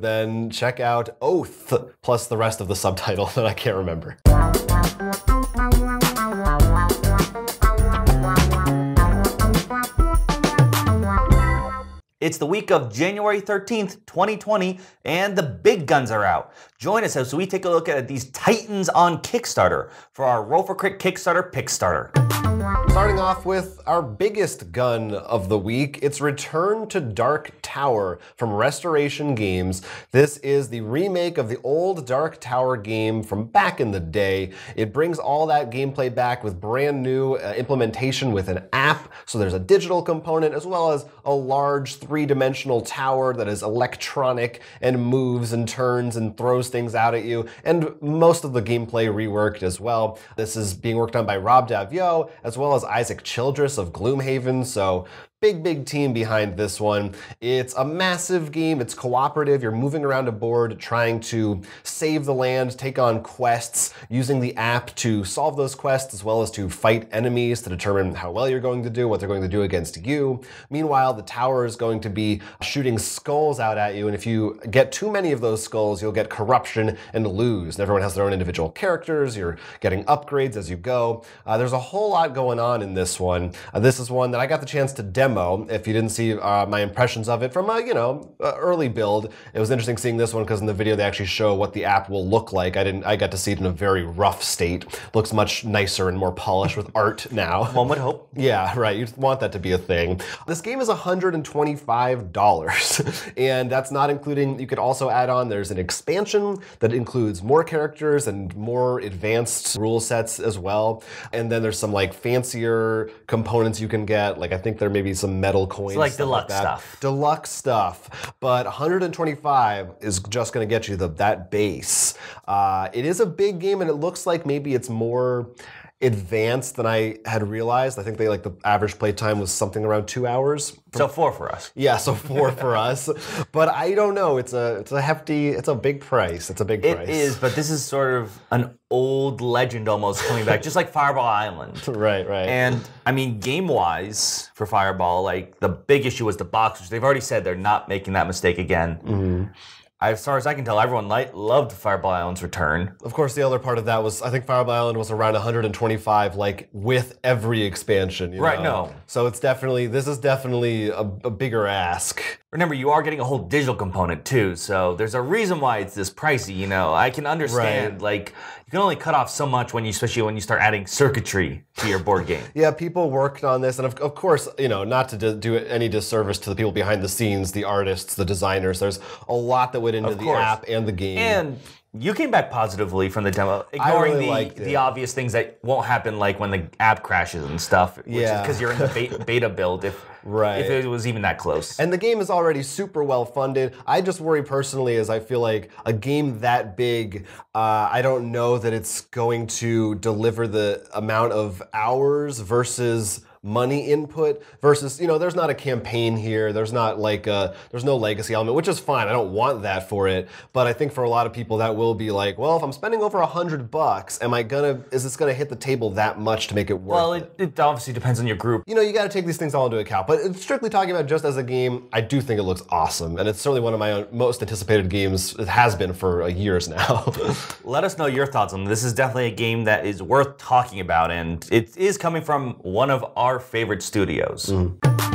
then check out Oath, plus the rest of the subtitle that I can't remember. It's the week of January 13th, 2020, and the big guns are out. Join us as we take a look at these titans on Kickstarter for our Roll for Crit Kickstarter Pickstarter. Starting off with our biggest gun of the week, it's Return to Dark Tower from Restoration Games. This is the remake of the old Dark Tower game from back in the day. It brings all that gameplay back with brand new implementation with an app. So there's a digital component as well as a large three-dimensional tower that is electronic and moves and turns and throws things out at you. And most of the gameplay reworked as well. This is being worked on by Rob Davio as well as Isaac Childress of Gloomhaven, so big team behind this one. It's a massive game, it's cooperative, you're moving around a board trying to save the land, take on quests, using the app to solve those quests as well as to fight enemies to determine how well you're going to do, what they're going to do against you. Meanwhile, the tower is going to be shooting skulls out at you, and if you get too many of those skulls, you'll get corruption and lose. And everyone has their own individual characters, you're getting upgrades as you go. There's a whole lot going on in this one. This is one that I got the chance to demo. If you didn't see my impressions of it from a, early build, it was interesting seeing this one because in the video they actually show what the app will look like. I got to see it in a very rough state. Looks much nicer and more polished with art now. One would hope. Yeah, right. You'd want that to be a thing. This game is $125, and that's not including, you could also add on, there's an expansion that includes more characters and more advanced rule sets as well. And then there's some like fancier components you can get. Like I think there may be some metal coins. It's like deluxe stuff. Deluxe stuff. But 125 is just going to get you that base. It is a big game, and it looks like maybe it's more advanced than I had realized. I think the average play time was something around 2 hours. So 4 for us. Yeah, so 4 for us. But I don't know. It's a big price. It's a big price. It is, but this is sort of an old legend almost coming back, just like Fireball Island. Right. And I mean, game-wise for Fireball, like the big issue was the box, which they've already said they're not making that mistake again. Mm-hmm. As far as I can tell, everyone loved Fireball Island's return. Of course, the other part of that was, I think Fireball Island was around 125, like, with every expansion, Right, no. So this is definitely a bigger ask. Remember, you are getting a whole digital component, too, so there's a reason why it's this pricey, I can understand, right. You can only cut off so much especially when you start adding circuitry to your board game. Yeah, people worked on this, and of course, not to do any disservice to the people behind the scenes, the artists, the designers, there's a lot that went into the app and the game. And you came back positively from the demo, ignoring the obvious things that won't happen, like when the app crashes and stuff, which is because you're in the beta build, if it was even that close. And the game is already super well funded. I just worry personally as I feel like a game that big, I don't know that it's going to deliver the amount of hours versus money input versus, there's not a campaign here. There's not there's no legacy element, which is fine. I don't want that for it. But I think for a lot of people that will be like, well, if I'm spending over $100, is this gonna hit the table that much to make it worth it? It obviously depends on your group. You gotta take these things all into account. But strictly talking about just as a game, I do think it looks awesome. And it's certainly one of my most anticipated games. It has been for years now. Let us know your thoughts on this. This is definitely a game that is worth talking about, and it is coming from one of our favorite studios.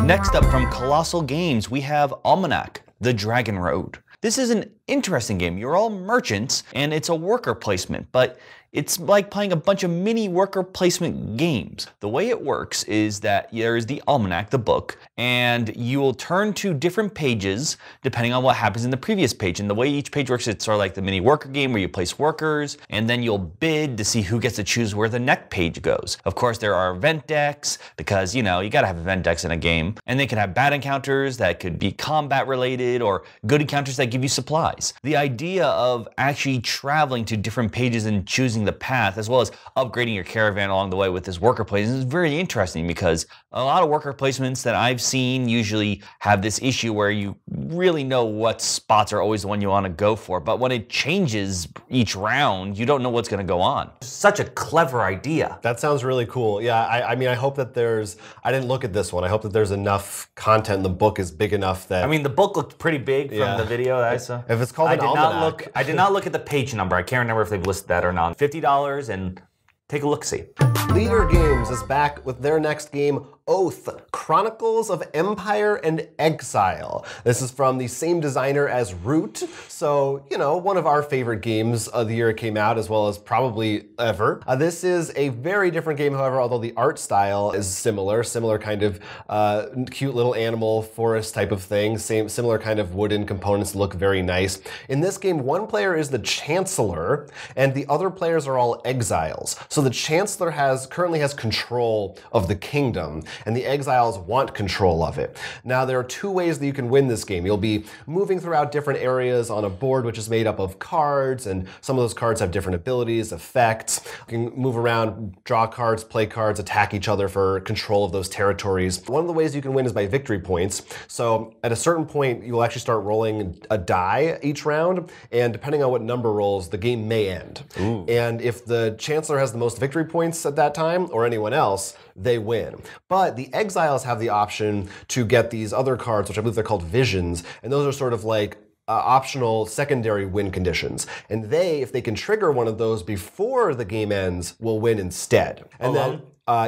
Next up from Colossal Games, we have Almanac, The Dragon Road. This is an interesting game. You're all merchants, and it's a worker placement, but it's like playing a bunch of mini worker placement games. The way it works is that there is the Almanac, the book, and you will turn to different pages depending on what happens in the previous page. And the way each page works, it's sort of like the mini worker game where you place workers, and then you'll bid to see who gets to choose where the next page goes. Of course, there are event decks because, you gotta have event decks in a game. And they can have bad encounters that could be combat related or good encounters that give you supplies. The idea of actually traveling to different pages and choosing choosing the path, as well as upgrading your caravan along the way with this worker placement is very interesting, because a lot of worker placements that I've seen usually have this issue where you really know what spots are always the one you want to go for, but when it changes each round, you don't know what's going to go on. Such a clever idea. That sounds really cool. Yeah, I mean, I hope that I didn't look at this one. I hope that there's enough content. The book is big enough that... I mean, the book looked pretty big from the video that I saw. If it's called an Almanac... I did not look at the page number. I can't remember if they've listed that or not. $50 and take a look-see. Leader Games is back with their next game, Oath, Chronicles of Empire and Exile. This is from the same designer as Root, so, you know, one of our favorite games of the year it came out, as well as probably ever. This is a very different game, however, although the art style is similar kind of cute little animal forest type of thing, similar kind of wooden components look very nice. In this game, one player is the Chancellor, and the other players are all exiles. So the Chancellor currently has control of the kingdom, and the exiles want control of it. Now, there are two ways that you can win this game. You'll be moving throughout different areas on a board which is made up of cards, and some of those cards have different abilities, effects. You can move around, draw cards, play cards, attack each other for control of those territories. One of the ways you can win is by victory points. So at a certain point, you'll actually start rolling a die each round, and depending on what number rolls, the game may end. Ooh. And if the Chancellor has the most victory points at that time, or anyone else, they win. But the exiles have the option to get these other cards, which I believe they're called visions, and those are sort of like optional secondary win conditions. And they, if they can trigger one of those before the game ends, will win instead. And then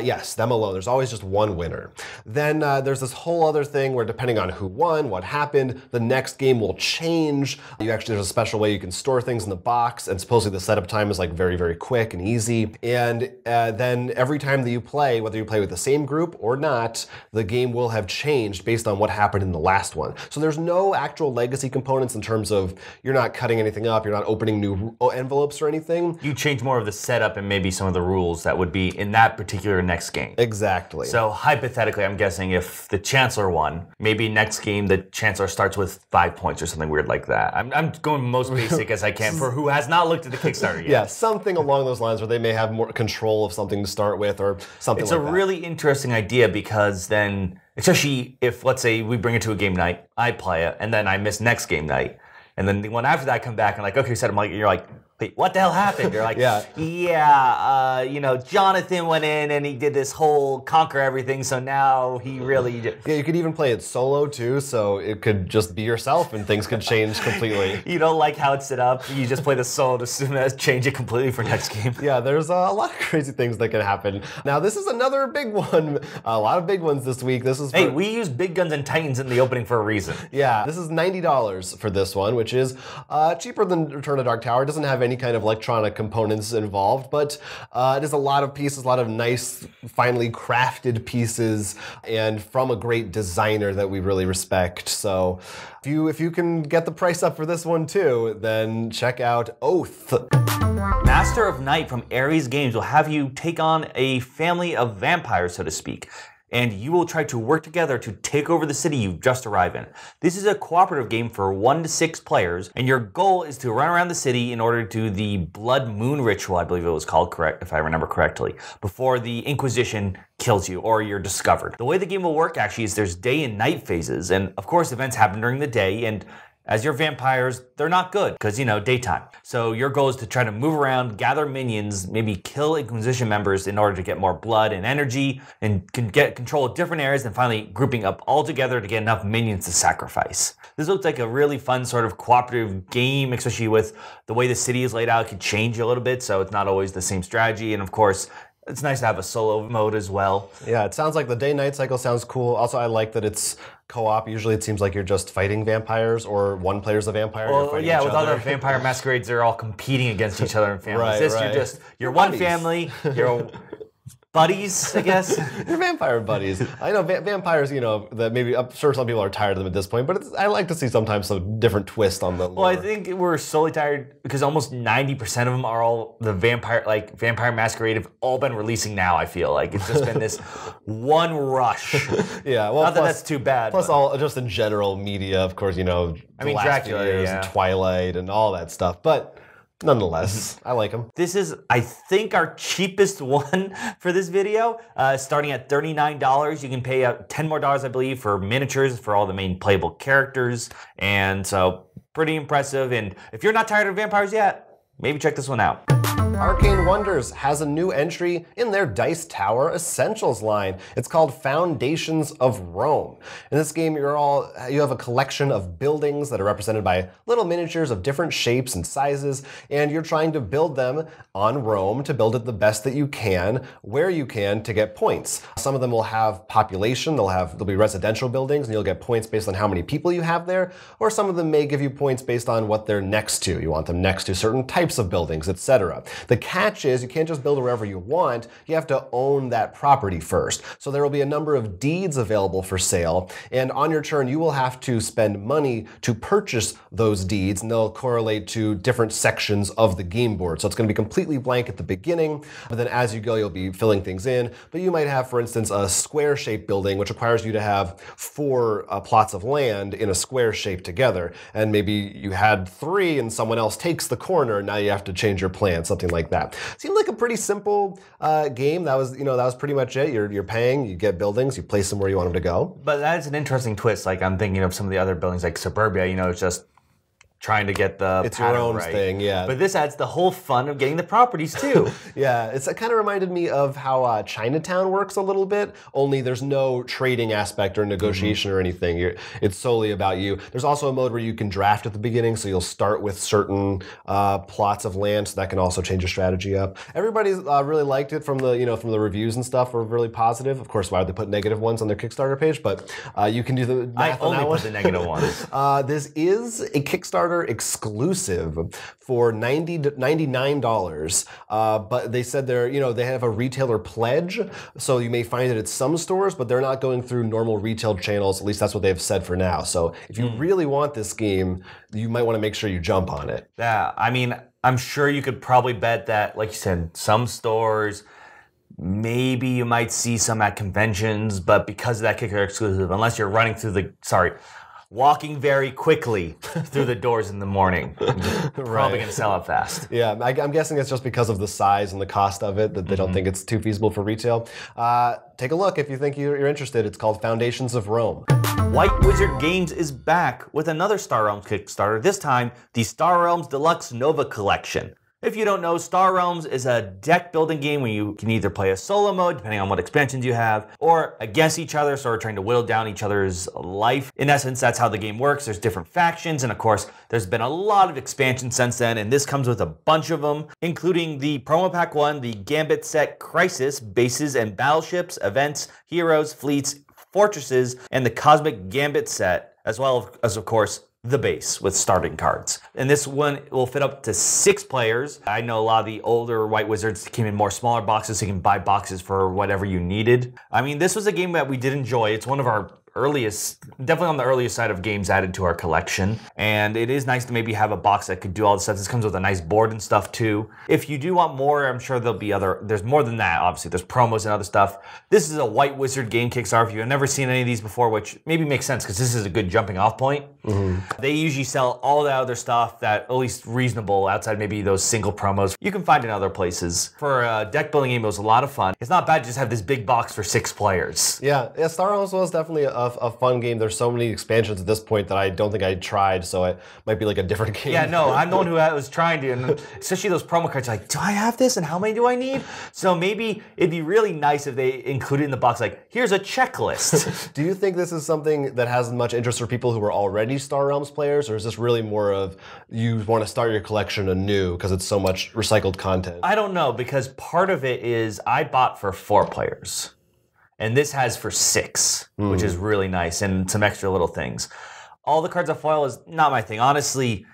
yes, them alone. There's always just one winner. Then there's this whole other thing where depending on who won, what happened, the next game will change. There's a special way you can store things in the box, and supposedly the setup time is like very, very quick and easy. And then every time that you play, whether you play with the same group or not, the game will have changed based on what happened in the last one. So there's no actual legacy components in terms of you're not cutting anything up, you're not opening new envelopes or anything. You change more of the setup and maybe some of the rules that would be in that particular next game. Exactly. So hypothetically, I'm guessing if the Chancellor won, maybe next game the Chancellor starts with 5 points or something weird like that. I'm going most basic as I can for who has not looked at the Kickstarter yet. Yeah, something along those lines where they may have more control of something to start with or something like that. It's a really interesting idea, because then, especially if, let's say, we bring it to a game night, I play it, and then I miss next game night, and then the one after that I come back and like, okay, set them, like, you're like, wait, what the hell happened? You're like, you know, Jonathan went in and he did this whole conquer everything, so now he really... Yeah, you could even play it solo too, so it could just be yourself and things could change completely. You don't like how it's set up, you just play the solo to change it completely for next game. Yeah, there's a lot of crazy things that can happen. Now, this is another big one. A lot of big ones this week. Hey, we use Big Guns and Titans in the opening for a reason. Yeah, this is $90 for this one, which is cheaper than Return to Dark Tower. It doesn't have any kind of electronic components involved, but it is a lot of pieces, a lot of nice, finely crafted pieces, and from a great designer that we really respect. So if you can get the price up for this one too, then check out Oath. Master of Night from Ares Games will have you take on a family of vampires, so to speak, and you will try to work together to take over the city you've just arrived in. This is a cooperative game for 1 to 6 players, and your goal is to run around the city in order to do the Blood Moon Ritual, I believe it was called, correct, if I remember correctly, before the Inquisition kills you or you're discovered. The way the game will work actually is there's day and night phases, and of course events happen during the day, and as your vampires, they're not good because, you know, daytime. So your goal is to try to move around, gather minions, maybe kill Inquisition members in order to get more blood and energy, and can get control of different areas, and finally grouping up all together to get enough minions to sacrifice. This looks like a really fun sort of cooperative game, especially with the way the city is laid out. It could change a little bit, so it's not always the same strategy. And of course, it's nice to have a solo mode as well. Yeah, it sounds like the day-night cycle sounds cool. Also, I like that it's co-op. Usually it seems like you're just fighting vampires, or one player's a vampire. Well, yeah, with other vampire masquerades, they're all competing against each other in families. Right. You're one family, you're buddies, I guess. They're vampire buddies. I know vampires, you know, that maybe, I'm sure some people are tired of them at this point, but I like to see sometimes some different twist on the lore. Well, I think we're solely tired because almost 90% of them are all the Vampire Masquerade have all been releasing now, I feel like. It's just been this one rush. Yeah, well, not that that's too bad. Plus all, just in general media, of course, you know, I mean, Dracula, and Twilight and all that stuff. But Nonetheless, I like them. This is, I think, our cheapest one for this video. Starting at $39, you can pay out $10 more, I believe, for miniatures for all the main playable characters. And so, pretty impressive. And if you're not tired of vampires yet, maybe check this one out. Arcane Wonders has a new entry in their Dice Tower Essentials line. It's called Foundations of Rome. In this game, you have a collection of buildings that are represented by little miniatures of different shapes and sizes, and you're trying to build them on Rome to build it the best that you can, where you can, to get points. Some of them will have population, there'll be residential buildings, and you'll get points based on how many people you have there, or some of them may give you points based on what they're next to. You want them next to certain types of buildings, etc. The catch is you can't just build wherever you want, you have to own that property first. So there will be a number of deeds available for sale, and on your turn you will have to spend money to purchase those deeds, and they'll correlate to different sections of the game board. So it's going to be completely blank at the beginning, but then as you go you'll be filling things in. But you might have, for instance, a square-shaped building which requires you to have 4 plots of land in a square shape together, and maybe you had 3 and someone else takes the corner, and now you have to change your plan, something like that. Seemed like a pretty simple game. That was pretty much it. You're paying, you get buildings, you place them where you want them to go. But that is an interesting twist. Like, I'm thinking of some of the other buildings like Suburbia, it's just trying to get the it's your own right. thing, yeah. But this adds the whole fun of getting the properties too. Yeah, it kind of reminded me of how Chinatown works a little bit, only there's no trading aspect or negotiation or anything. It's solely about you. There's also a mode where you can draft at the beginning, so you'll start with certain plots of land, so that can also change your strategy up. Everybody's really liked it from the reviews and stuff were really positive. Of course, why would they put negative ones on their Kickstarter page? But you can do the math on that one. I only put the negative ones. This is a Kickstarter exclusive for $99, but they said they have a retailer pledge, so you may find it at some stores, but they're not going through normal retail channels. At least that's what they've said for now. So if you really want this game, you might want to make sure you jump on it. Yeah, I mean, I'm sure you could probably bet that, like you said, some stores. Maybe you might see some at conventions, but because of that Kickstarter exclusive, unless you're walking very quickly through the doors in the morning. Probably going to sell out fast. Yeah, I'm guessing it's just because of the size and the cost of it that they don't think it's too feasible for retail. Take a look if you think you're interested. It's called Foundations of Rome. White Wizard Games is back with another Star Realms Kickstarter, this time the Star Realms Deluxe Nova Collection. If you don't know, Star Realms is a deck building game where you can either play a solo mode, depending on what expansions you have, or against each other, sort of trying to whittle down each other's life. In essence, that's how the game works. There's different factions, and of course, there's been a lot of expansions since then, and this comes with a bunch of them, including the Promo Pack 1, the Gambit Set Crisis, Bases and Battleships, Events, Heroes, Fleets, Fortresses, and the Cosmic Gambit Set, as well as, of course, the base with starting cards. And this one will fit up to 6 players. I know a lot of the older White Wizards came in more smaller boxes, so you can buy boxes for whatever you needed. I mean, this was a game that we did enjoy. It's one of our definitely on the earliest side of games added to our collection. And it is nice to maybe have a box that could do all the stuff. This comes with a nice board and stuff too. If you do want more, I'm sure there's more than that, obviously. There's promos and other stuff. This is a White Wizard game Kickstarter. If you've never seen any of these before, which maybe makes sense because this is a good jumping off point. They usually sell all the other stuff that at least reasonable outside maybe those single promos. You can find in other places. For a deck building game, it was a lot of fun. It's not bad to just have this big box for 6 players. Yeah, Star Wars was definitely a fun game. There's so many expansions at this point that I don't think I tried, so it might be like a different game. Yeah, no, I'm the one who was trying to, and especially those promo cards, like, do I have this and how many do I need? So maybe it'd be really nice if they included in the box, like, here's a checklist. Do you think this is something that has much interest for people who are already Star Realms players, or is this really more of you want to start your collection anew because it's so much recycled content? I don't know, because part of it is I bought for 4 players. And this has for 6, which is really nice, and some extra little things. All the cards of foil is not my thing. Honestly,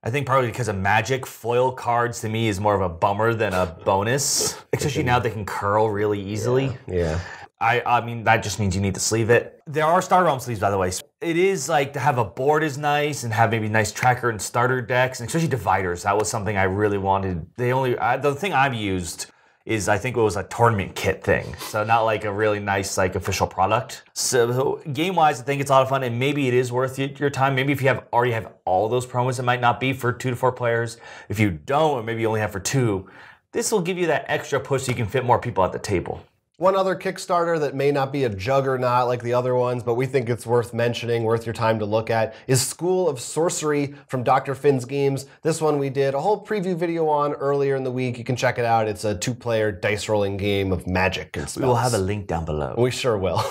I think probably because of Magic, foil cards to me is more of a bummer than a bonus. Especially now they can curl really easily. Yeah. I mean, that just means you need to sleeve it. There are Star Realm sleeves, by the way. It is like to have a board is nice and have maybe nice tracker and starter decks, and especially dividers. That was something I really wanted. The thing I've used is I think it was a tournament kit thing. So not like a really nice like official product. So game-wise, I think it's a lot of fun, and maybe it is worth your time. Maybe if you already have all those promos, it might not be for 2 to 4 players. If you don't, or maybe you only have for 2, this will give you that extra push so you can fit more people at the table. One other Kickstarter that may not be a juggernaut like the other ones, but we think it's worth mentioning, worth your time to look at, is School of Sorcery from Dr. Finn's Games. This one we did a whole preview video on earlier in the week. You can check it out. It's a 2-player dice rolling game of magic and spells. We will have a link down below. We sure will.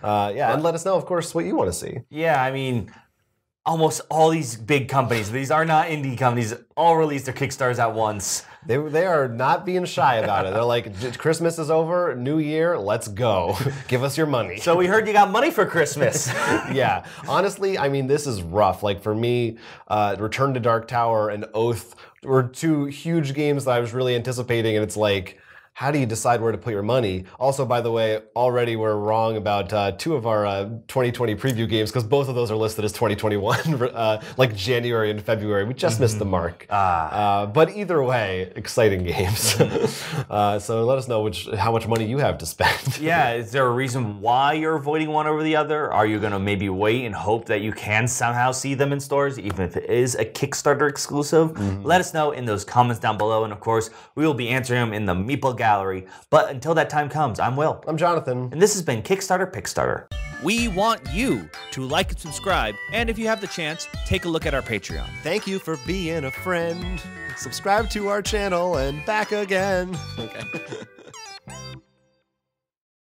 Yeah, and let us know, of course, what you want to see. Yeah, I mean, almost all these big companies, these are not indie companies, all release their Kickstarters at once. They are not being shy about it. They're like, Christmas is over, New Year, let's go. Give us your money. So we heard you got money for Christmas. Yeah. Honestly, I mean, this is rough. Like for me, Return to Dark Tower and Oath were 2 huge games that I was really anticipating, and it's like, how do you decide where to put your money? Also, by the way, already we're wrong about 2 of our 2020 preview games, because both of those are listed as 2021, like January and February. We just missed the mark. But either way, exciting games. So let us know how much money you have to spend. Yeah, is there a reason why you're avoiding one over the other? Are you going to maybe wait and hope that you can somehow see them in stores, even if it is a Kickstarter exclusive? Let us know in those comments down below, and of course, we will be answering them in the Meeple Gallery. But until that time comes, I'm Will. I'm Jonathan. And this has been Kickstarter Pickstarter. We want you to like and subscribe, and if you have the chance, take a look at our Patreon. Thank you for being a friend. Subscribe to our channel and back again. Okay.